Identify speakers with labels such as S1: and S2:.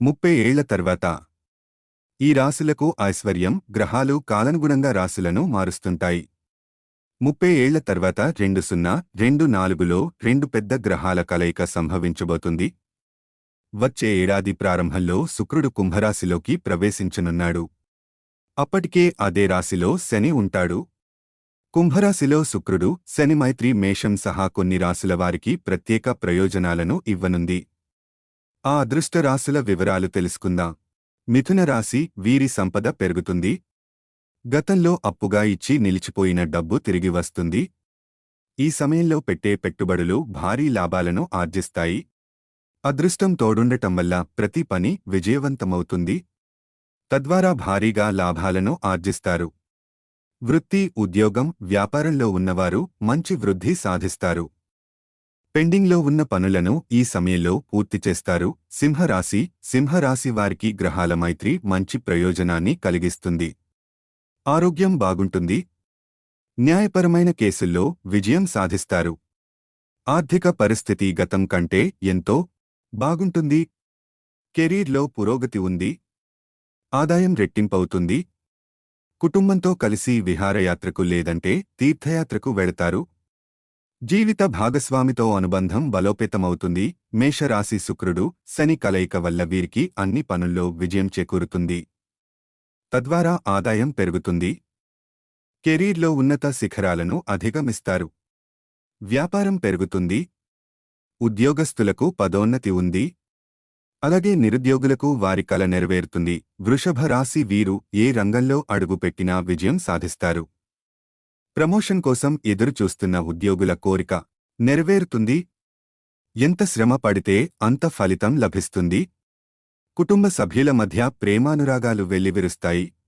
S1: 30 ఏళ్ల తర్వాత ఈ రాశులకు ఐశ్వర్యం గ్రహాలు కాలనుగుణంగా రాశులను మారుస్తుంటాయి. 30 ఏళ్ల తర్వాత 2024లో రెండు పెద్ద గ్రహాల కలయిక సంభవించబోతుంది. వచ్చే ఏడాది ప్రారంభంలో శుక్రుడు కుంభరాశిలోకి ప్రవేశించనున్నాడు. అప్పటికే అదే రాశిలో శని ఉంటాడు. కుంభరాశిలో శుక్రుడు శని మైత్రి మేషం సహా కొన్ని రాశుల వారికి ప్రత్యేక ప్రయోజనాలను ఇవ్వనుంది. ఆ అదృష్ట రాశుల వివరాలు తెలుసుకుందాం. మిథున రాశి వీరి సంపద పెరుగుతుంది. గతంలో అప్పుగా ఇచ్చి నిలిచిపోయిన డబ్బు తిరిగి వస్తుంది. ఈ సమయంలో పెట్టే పెట్టుబడులు భారీ లాభాలను ఆర్జిస్తాయి. అదృష్టం తోడుండటం వల్ల ప్రతి పని విజయవంతమవుతుంది. తద్వారా భారీగా లాభాలను ఆర్జిస్తారు. వృత్తి, ఉద్యోగం, వ్యాపారంలో ఉన్నవారు మంచి వృద్ధి సాధిస్తారు. పెండింగ్లో ఉన్న పనులను ఈ సమయంలో పూర్తి చేస్తారు. సింహరాశి వారికి గ్రహాల మైత్రి మంచి ప్రయోజనాన్ని కలిగిస్తుంది. ఆరోగ్యం బాగుంటుంది. న్యాయపరమైన కేసుల్లో విజయం సాధిస్తారు. ఆర్థిక పరిస్థితి గతం కంటే ఎంతో బాగుంటుంది. కెరీర్లో పురోగతి ఉంది. ఆదాయం రెట్టింపవుతుంది. కుటుంబంతో కలిసి విహారయాత్రకు లేదంటే తీర్థయాత్రకు వెళతారు. జీవిత భాగస్వామితో అనుబంధం బలోపేతమవుతుంది. మేషరాశి శుక్రుడు శని కలయిక వల్ల వీరికి అన్ని పనుల్లో విజయం చేకూరుతుంది. తద్వారా ఆదాయం పెరుగుతుంది. కెరీర్లో ఉన్నత శిఖరాలను అధిగమిస్తారు. వ్యాపారం పెరుగుతుంది. ఉద్యోగస్తులకు పదోన్నతి ఉంది. అలాగే నిరుద్యోగులకు వారి కల నెరవేరుతుంది. వృషభ రాశి వీరు ఏ రంగంలో అడుగుపెట్టినా విజయం సాధిస్తారు. ప్రమోషన్ కోసం ఎదురుచూస్తున్న ఉద్యోగుల కోరిక నెరవేరుతుంది. ఎంత శ్రమ పడితే అంత ఫలితం లభిస్తుంది. కుటుంబ సభ్యుల మధ్య ప్రేమానురాగాలు వెల్లివిరుస్తాయి.